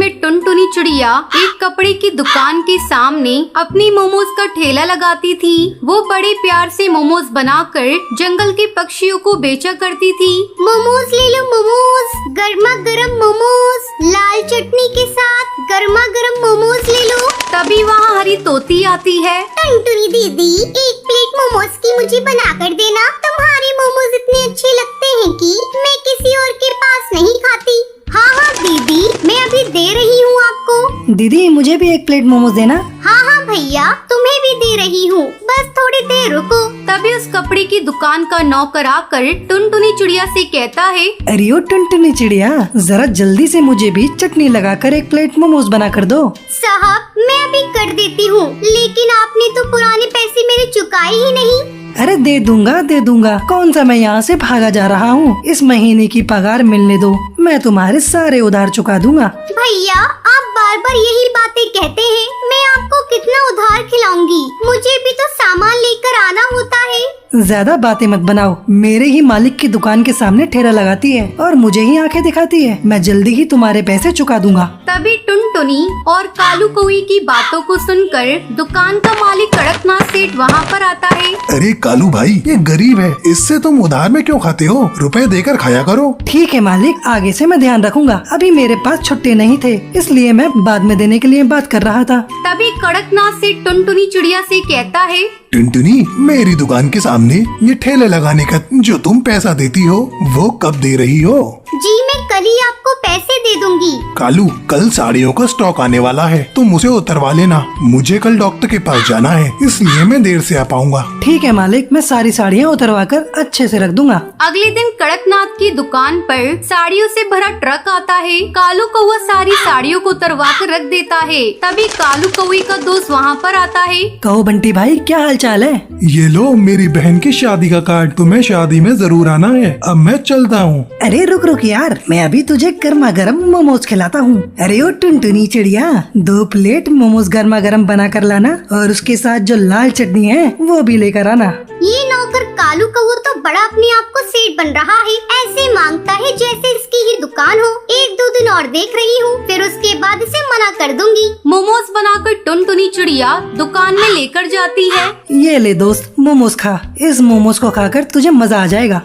में टुनटुनी चिड़िया एक कपड़े की दुकान के सामने अपनी मोमोज का ठेला लगाती थी। वो बड़े प्यार से मोमोज बनाकर जंगल के पक्षियों को बेचा करती थी। मोमोज ले लो मोमोज, गर्मा गर्म मोमोज, लाल चटनी के साथ गर्मा गर्म मोमोज ले लो। तभी वहाँ हरी तोती आती है। टुनटुनी दीदी, एक प्लेट मोमोज की मुझे बना कर देना। तुम्हारे मोमोज इतने अच्छे लगते हैं कि मैं किसी और के पास नहीं खाती। हाँ हाँ दीदी, मैं अभी दे रही हूँ आपको। दीदी मुझे भी एक प्लेट मोमोज देना। हाँ हाँ भैया, तुम्हें भी दे रही हूँ, बस थोड़ी देर रुको। तभी उस कपड़े की दुकान का नौकर आकर टुनटुनी चिड़िया से कहता है, अरे ओ टुनटुनी चिड़िया, जरा जल्दी से मुझे भी चटनी लगाकर एक प्लेट मोमोज बना कर दो। साहब, मैं अभी कर देती हूँ, लेकिन आपने तो पुराने पैसे मेरे चुकाए ही नहीं। अरे दे दूंगा। कौन सा मैं यहाँ से भागा जा रहा हूँ। इस महीने की पगार मिलने दो, मैं तुम्हारे सारे उधार चुका दूंगा। भैया, आप बार बार यही बातें कहते हैं, मैं आपको कितना उधार खिलाऊंगी? मुझे भी तो सामान लेकर आना होता है। ज्यादा बातें मत बनाओ। मेरे ही मालिक की दुकान के सामने ठेला लगाती है और मुझे ही आंखें दिखाती है। मैं जल्दी ही तुम्हारे पैसे चुका दूंगा। तभी टुनटुनी और कालू कौवे की बातों को सुनकर दुकान का मालिक कड़कनाथ सेठ वहाँ पर आता है। अरे कालू भाई, ये गरीब है, इससे तुम उधार में क्यों खाते हो? रुपए देकर खाया करो। ठीक है मालिक, आगे से मैं ध्यान रखूंगा। अभी मेरे पास छुट्टे नहीं थे, इसलिए मैं बाद में देने के लिए बात कर रहा था। तभी कड़कनाथ सेठ टुनटुनी चिड़िया से कहता है, टुनटुनी, मेरी दुकान के सामने ये ठेले लगाने का जो तुम पैसा देती हो, वो कब दे रही हो? जी, मैं कल ही आपको पैसे दे दूंगी। कालू, कल साड़ियों का स्टॉक आने वाला है, तुम उसे उतरवा लेना। मुझे कल डॉक्टर के पास जाना है, इसलिए मैं देर से आ पाऊंगा। ठीक है मालिक, मैं सारी साड़ियाँ उतरवा कर अच्छे से रख दूंगा। अगले दिन कड़कनाथ की दुकान पर साड़ियों से भरा ट्रक आता है। कालू कौवा सारी साड़ियों को उतरवा कर रख देता है। तभी कालू कौवे का दोस्त वहाँ पर आता है। कहो बंटी भाई, क्या हाल चाल है? ये लो मेरी बहन की शादी का कार्ड, तुम्हें शादी में जरूर आना है। अब मैं चलता हूँ। अरे रुक यार, मैं अभी तुझे गर्मा गर्म मोमोज खिलाता हूँ। अरे ओ टुनटुनी चिड़िया, 2 प्लेट मोमोज गर्मा गर्म बना कर लाना और उसके साथ जो लाल चटनी है वो भी लेकर आना। ये नौकर कालू कौवा तो बड़ा अपने आप को सेठ बन रहा है। ऐसे मांगता है जैसे इसकी ही दुकान हो। 1-2 दिन और देख रही हूँ, फिर उसके बाद इसे मना कर दूंगी। मोमोज बनाकर टुनटुनी चिड़िया दुकान में लेकर जाती है। ये ले दोस्त, मोमोज खा। इस मोमोज को खाकर तुझे मजा आ जाएगा।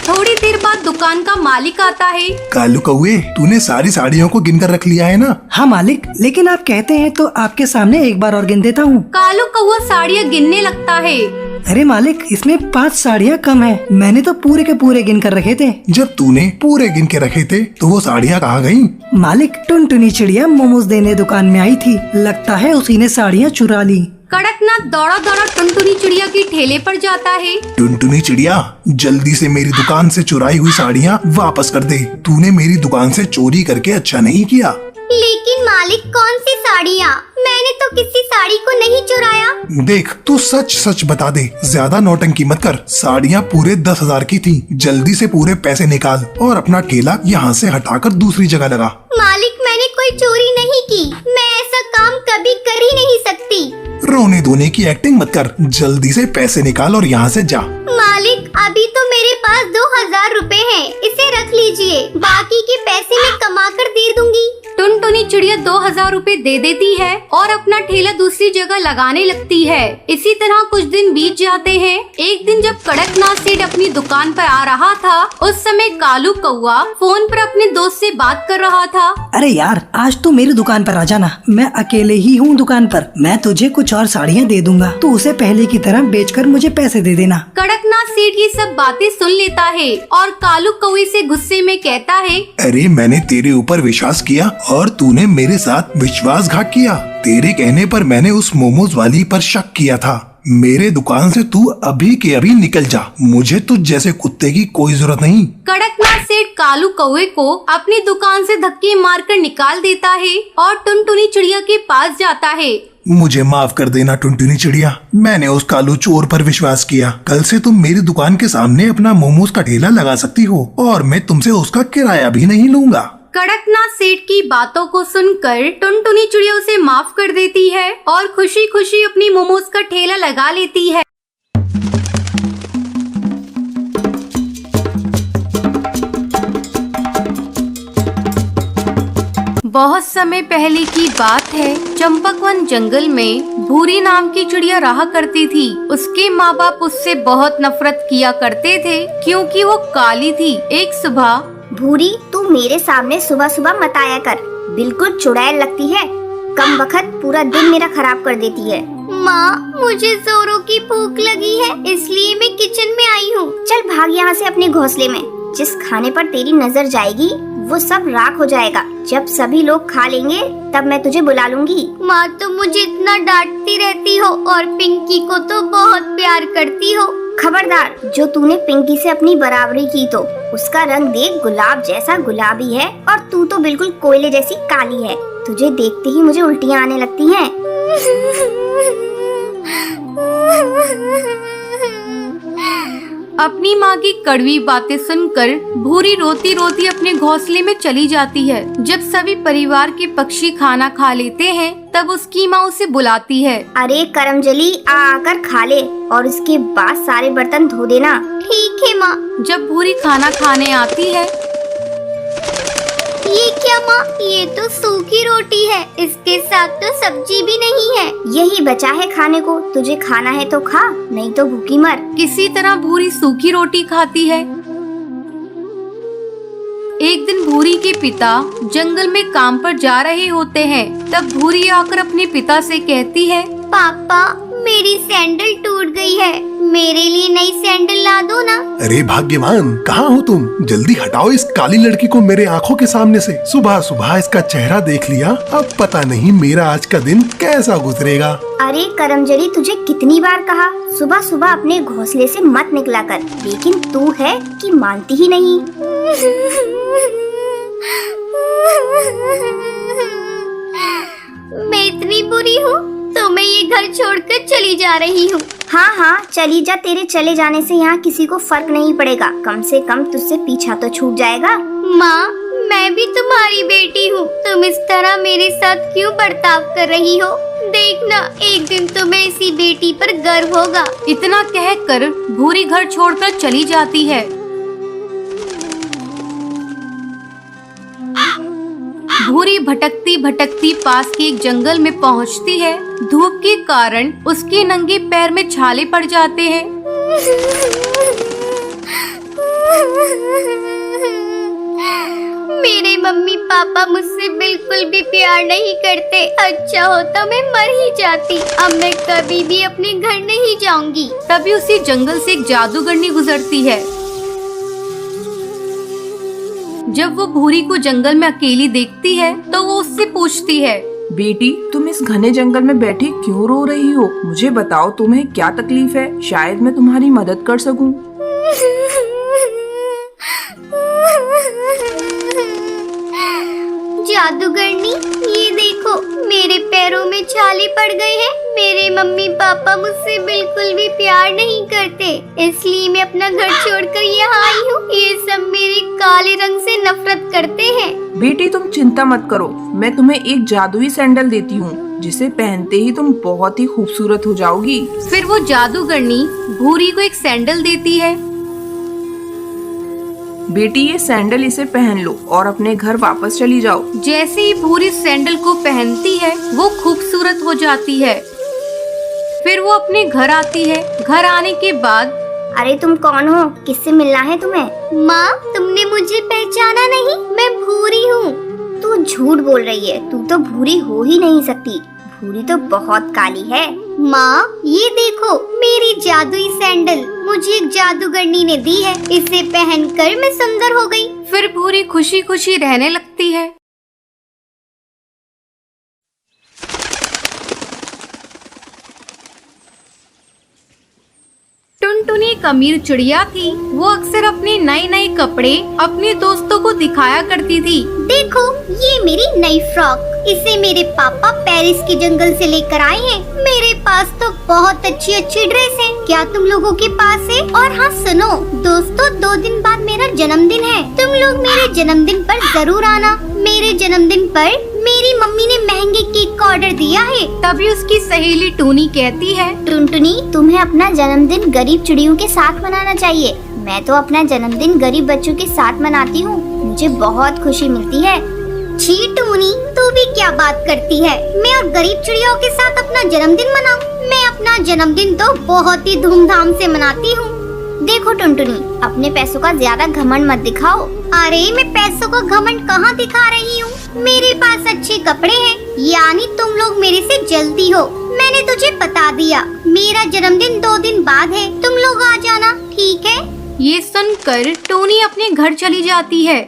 थोड़ी देर बाद दुकान का मालिक आता है। कालू कौवे, तूने सारी साड़ियों को गिनकर रख लिया है ना? हाँ मालिक, लेकिन आप कहते हैं तो आपके सामने एक बार और गिन देता हूँ। कालू कौवा साड़ियाँ गिनने लगता है। अरे मालिक, इसमें 5 साड़ियाँ कम है। मैंने तो पूरे के पूरे गिन कर रखे थे। जब तूने पूरे गिन के रखे थे तो वो साड़ियाँ कहाँ गयी? मालिक, टुनटुनी चिड़िया मोमोज देने दुकान में आई थी, लगता है उसी ने साड़ियाँ चुरा ली। कड़कनाथ दौड़ा टुनटुनी चिड़िया के ठेले पर जाता है। टुनटुनी चिड़िया, जल्दी से मेरी दुकान से चुराई हुई साड़ियाँ वापस कर दे। तूने मेरी दुकान से चोरी करके अच्छा नहीं किया। लेकिन मालिक, कौन सी साड़ियाँ? मैंने तो किसी साड़ी को नहीं चुराया। देख, तू सच सच बता दे, ज्यादा नौटंकी मत कर। साड़ियाँ पूरे 10,000 की थी। जल्दी से पूरे पैसे निकाल और अपना ठेला यहाँ से हटाकर दूसरी जगह लगा। मालिक, मैंने कोई चोरी नहीं की। मैं ऐसा काम कभी कर ही नहीं सकती। रोने धोने की एक्टिंग मत कर, जल्दी से पैसे निकाल और यहाँ से जा। मालिक, अभी तो मेरे पास 2000 रुपए हैं, इसे रख लीजिए। बाकी के पैसे मैं कमा कर दे दूंगी। टुनटुनी चिड़िया 2000 रुपए दे देती है और अपना ठेला दूसरी जगह लगाने लगती है। इसी तरह कुछ दिन बीत जाते हैं। एक दिन जब कड़कनाथ सेठ अपनी दुकान पर आ रहा था, उस समय कालू कौवा फोन पर अपने दोस्त से बात कर रहा था। अरे यार, आज तू मेरी दुकान पर आ जाना, मैं अकेले ही हूँ दुकान पर। मैं तुझे कुछ और साड़ियाँ दे दूंगा, तू उसे पहले की तरह बेचकर मुझे पैसे दे देना। कड़कनाथ सेठ ये सब बातें सुन लेता है और कालू कौवे से गुस्से में कहता है, अरे मैंने तेरे ऊपर विश्वास किया और तूने मेरे साथ विश्वासघात किया। तेरे कहने पर मैंने उस मोमोज वाली पर शक किया था। मेरे दुकान से तू अभी के अभी निकल जा। मुझे तुझ जैसे कुत्ते की कोई जरूरत नहीं। कड़कनाथ सेठ कालू कौवे को अपनी दुकान से धक्के मारकर निकाल देता है और टुनटुनी चिड़िया के पास जाता है। मुझे माफ कर देना टुनटुनी चिड़िया, मैंने उस कालू चोर पर विश्वास किया। कल से तुम मेरी दुकान के सामने अपना मोमोज का ठेला लगा सकती हो और मैं तुमसे उसका किराया भी नहीं लूंगा। कड़कनाथ सेठ की बातों को सुनकर टुनटुनी चिड़िया उसे माफ कर देती है और खुशी खुशी अपनी मोमोज का ठेला लगा लेती है। बहुत समय पहले की बात है। चंपकवन जंगल में भूरी नाम की चिड़िया रहा करती थी। उसके माँ बाप उससे बहुत नफरत किया करते थे क्योंकि वो काली थी। एक सुबह भूरी, तू मेरे सामने सुबह सुबह मत आया कर, बिल्कुल चुड़ैल लगती है। कम वक्त पूरा दिन मेरा खराब कर देती है। माँ, मुझे जोरों की भूख लगी है, इसलिए मैं किचन में आई हूँ। चल भाग यहाँ से अपने घोंसले में। जिस खाने पर तेरी नजर जाएगी वो सब राख हो जाएगा। जब सभी लोग खा लेंगे तब मैं तुझे बुला लूंगी। माँ, तुम मुझे इतना डांटती रहती हो और पिंकी को तो बहुत प्यार करती हो। खबरदार, जो तूने पिंकी से अपनी बराबरी की तो उसका रंग देख गुलाब जैसा गुलाबी है और तू तो बिल्कुल कोयले जैसी काली है। तुझे देखते ही मुझे उल्टियाँ आने लगती हैं। अपनी माँ की कड़वी बातें सुनकर भूरी रोती रोती अपने घोंसले में चली जाती है। जब सभी परिवार के पक्षी खाना खा लेते हैं तब उसकी माँ उसे बुलाती है। अरे करमजली, आकर खा ले और उसके बाद सारे बर्तन धो देना। ठीक है माँ। जब भूरी खाना खाने आती है, ये क्या माँ, ये तो सूखी रोटी है, इसके साथ तो सब्जी भी नहीं है। यही बचा है खाने को, तुझे खाना है तो खा, नहीं तो भूखी मर। किसी तरह भूरी सूखी रोटी खाती है। एक दिन भूरी के पिता जंगल में काम पर जा रहे होते हैं। तब भूरी आकर अपने पिता से कहती है, पापा, मेरी सैंडल टूट गई है, मेरे लिए नई सैंडल ला दो ना। अरे भाग्यवान, कहाँ हो तुम? जल्दी हटाओ इस काली लड़की को मेरे आँखों के सामने से। सुबह सुबह इसका चेहरा देख लिया, अब पता नहीं मेरा आज का दिन कैसा गुजरेगा। अरे करमजली, तुझे कितनी बार कहा सुबह सुबह अपने घोंसले से मत निकला कर, लेकिन तू है कि मानती ही नहीं। मैं इतनी बुरी हूँ तो मैं ये घर छोड़कर चली जा रही हूँ। हाँ हाँ, चली जा। तेरे चले जाने से यहाँ किसी को फर्क नहीं पड़ेगा, कम से कम तुझसे पीछा तो छूट जाएगा। माँ, मैं भी तुम्हारी बेटी हूँ, तुम इस तरह मेरे साथ क्यों बर्ताव कर रही हो? देखना, एक दिन तुम्हें इसी बेटी पर गर्व होगा। इतना कहकर भूरी घर छोड़कर चली जाती है। भूरी भटकती भटकती पास के एक जंगल में पहुंचती है। धूप के कारण उसके नंगे पैर में छाले पड़ जाते हैं। मेरे मम्मी पापा मुझसे बिल्कुल भी प्यार नहीं करते। अच्छा होता मैं मर ही जाती। अब मैं कभी भी अपने घर नहीं जाऊंगी। तभी उसी जंगल से एक जादूगरनी गुजरती है। जब वो भूरी को जंगल में अकेली देखती है तो वो उससे पूछती है, बेटी, तुम इस घने जंगल में बैठी क्यों रो रही हो? मुझे बताओ, तुम्हें क्या तकलीफ है? शायद मैं तुम्हारी मदद कर सकूं। जादूगरनी, ये देखो, मेरे पैरों में छाले पड़ गए हैं। मेरे मम्मी पापा मुझसे बिल्कुल भी प्यार नहीं करते, इसलिए मैं अपना घर छोड़कर यहाँ आई हूँ। ये सब मेरे काले रंग से नफरत करते हैं। बेटी, तुम चिंता मत करो, मैं तुम्हें एक जादुई सैंडल देती हूँ, जिसे पहनते ही तुम बहुत ही खूबसूरत हो जाओगी। फिर वो जादूगरनी भूरी को एक सैंडल देती है। बेटी, ये सैंडल इसे पहन लो और अपने घर वापस चली जाओ। जैसे ही भूरी सैंडल को पहनती है वो खूबसूरत हो जाती है। फिर वो अपने घर आती है। घर आने के बाद, अरे तुम कौन हो? किससे मिलना है तुम्हें? माँ, तुमने मुझे पहचाना नहीं? मैं भूरी हूँ। तू झूठ बोल रही है, तू तो भूरी हो ही नहीं सकती। भूरी तो बहुत काली है। माँ, ये देखो, मेरी जादुई सैंडल मुझे एक जादूगरनी ने दी है। इसे पहनकर मैं सुंदर हो गई। फिर भूरी खुशी खुशी रहने लगती है। टुनटुनी एक अमीर चिड़िया थी। वो अक्सर अपने नए नए कपड़े अपने दोस्तों को दिखाया करती थी। देखो, ये मेरी नई फ्रॉक, इसे मेरे पापा पेरिस के जंगल से लेकर आए हैं। मेरे पास तो बहुत अच्छी अच्छी ड्रेस है। क्या तुम लोगों के पास है? और हाँ सुनो दोस्तों, 2 दिन बाद मेरा जन्मदिन है। तुम लोग मेरे जन्मदिन पर जरूर आना। मेरे जन्मदिन पर मेरी मम्मी ने महंगे केक का ऑर्डर दिया है। तभी उसकी सहेली टूनी कहती है, टुनटुनी, तुम्हें अपना जन्मदिन गरीब चिड़ियों के साथ मनाना चाहिए। मैं तो अपना जन्मदिन गरीब बच्चों के साथ मनाती हूँ, मुझे बहुत खुशी मिलती है। छी टूनी, तू भी क्या बात करती है? मैं और गरीब चिड़ियाओं के साथ अपना जन्मदिन मनाऊं? मैं अपना जन्मदिन तो बहुत ही धूमधाम से मनाती हूँ। देखो टुनटुनी, अपने पैसों का ज्यादा घमंड मत दिखाओ। अरे मैं पैसों का घमंड कहाँ दिखा रही हूँ? मेरे पास अच्छे कपड़े हैं, यानी तुम लोग मेरे से जलती हो। मैंने तुझे बता दिया, मेरा जन्मदिन 2 दिन बाद है, तुम लोग आ जाना, ठीक है? ये सुनकर टोनी अपने घर चली जाती है।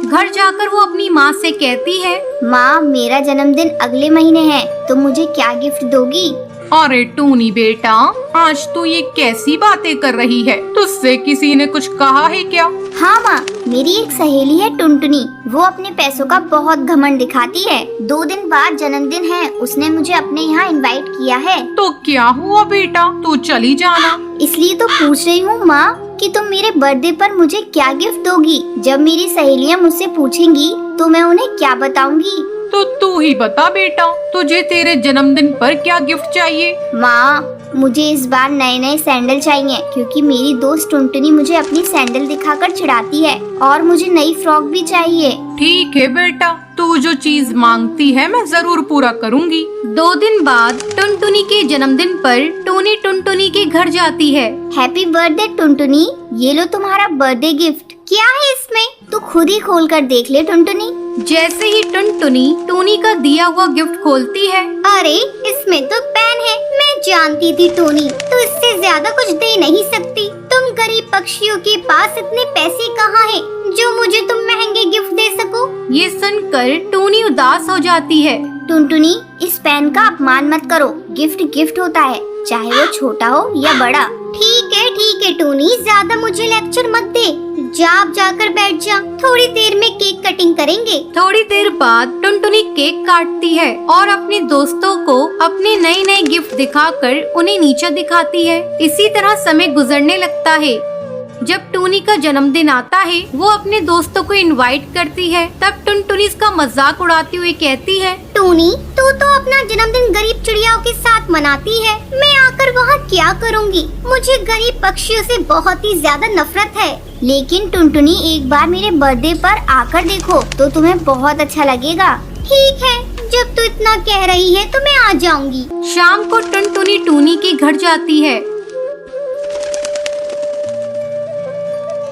घर जाकर वो अपनी माँ से कहती है, माँ, मेरा जन्मदिन अगले महीने है, तुम मुझे क्या गिफ्ट दोगी? अरे टूनी बेटा, आज तू ये कैसी बातें कर रही है? तुझसे किसी ने कुछ कहा है क्या? हाँ माँ, मेरी एक सहेली है टुनटुनी, वो अपने पैसों का बहुत घमंड दिखाती है। 2 दिन बाद जन्मदिन है, उसने मुझे अपने यहाँ इनवाइट किया है। तो क्या हुआ बेटा, तू चली जाना। इसलिए तो पूछ रही हूँ माँ कि तुम मेरे बर्थडे पर मुझे क्या गिफ्ट दोगी? जब मेरी सहेलियाँ मुझसे पूछेंगी तो मैं उन्हें क्या बताऊंगी? तो तू ही बता बेटा, तुझे तेरे जन्मदिन पर क्या गिफ्ट चाहिए? माँ, मुझे इस बार नए सैंडल चाहिए, क्योंकि मेरी दोस्त टुनटुनी मुझे अपनी सैंडल दिखाकर चिढ़ाती है, और मुझे नई फ्रॉक भी चाहिए। ठीक है बेटा, तू जो चीज मांगती है मैं जरूर पूरा करूँगी। 2 दिन बाद टुनटुनी के जन्मदिन पर टोनी टुनटुनी के घर जाती है। हैप्पी बर्थडे टुनटुनी, ये लो तुम्हारा बर्थडे गिफ्ट। क्या है इसमें? तू खुद ही खोल कर देख ले टुनटुनी। जैसे ही टुनटुनी टोनी का दिया हुआ गिफ्ट खोलती है, अरे इसमें तो पेन है। मैं जानती थी टोनी, तो इससे ज्यादा कुछ दे नहीं सकती। तुम गरीब पक्षियों के पास इतने पैसे कहाँ हैं जो मुझे तुम महंगे गिफ्ट दे सको? ये सुनकर टोनी उदास हो जाती है। टुनटुनी, इस पेन का अपमान मत करो। गिफ्ट गिफ्ट होता है, चाहे वो छोटा हो या बड़ा। ठीक है टोनी, ज्यादा मुझे लेक्चर मत दे। जा, जाकर बैठ जा, थोड़ी देर में केक कटिंग करेंगे। थोड़ी देर बाद टुनटुनी केक काटती है और अपने दोस्तों को अपने नए गिफ्ट दिखाकर उन्हें नीचे दिखाती है। इसी तरह समय गुजरने लगता है। जब टोनी का जन्मदिन आता है, वो अपने दोस्तों को इनवाइट करती है। तब टुनटुनी इसका मजाक उड़ाती हुई कहती है, टोनी, तू तो अपना जन्मदिन गरीब चिड़ियाओं के साथ मनाती है, मैं आकर वहाँ क्या करूँगी? मुझे गरीब पक्षियों से बहुत ही ज्यादा नफरत है। लेकिन टुनटुनी, एक बार मेरे बर्थडे पर आकर देखो तो तुम्हें बहुत अच्छा लगेगा। ठीक है, जब तू इतना कह रही है तो मैं आ जाऊंगी। शाम को टुनटुनी टोनी के घर जाती है।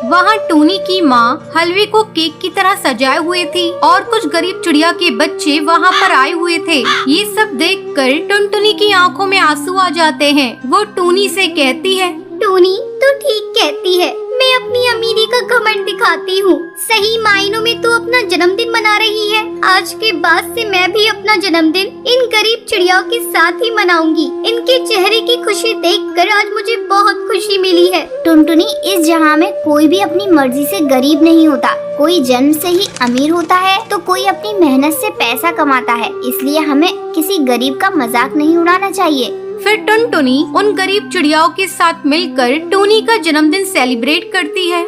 वहाँ टोनी की माँ हलवे को केक की तरह सजाए हुए थी और कुछ गरीब चिड़िया के बच्चे वहाँ पर आए हुए थे। ये सब देखकर टुनटुनी की आंखों में आंसू आ जाते हैं। वो टोनी से कहती है, टोनी, तू ठीक कहती है, मैं अपनी अमीरी का घमंड दिखाती हूँ। सही मायनों में तू अपना जन्मदिन मना रही है। आज के बाद से मैं भी अपना जन्मदिन इन गरीब चिड़ियाओं के साथ ही मनाऊंगी। इनके चेहरे की खुशी देखकर आज मुझे बहुत खुशी मिली है। टुनटुनी, इस जहाँ में कोई भी अपनी मर्जी से गरीब नहीं होता। कोई जन्म से ही अमीर होता है तो कोई अपनी मेहनत से पैसा कमाता है। इसलिए हमें किसी गरीब का मजाक नहीं उड़ाना चाहिए। फिर टुनटुनी उन गरीब चिड़ियाओं के साथ मिलकर टोनी का जन्मदिन सेलिब्रेट करती है।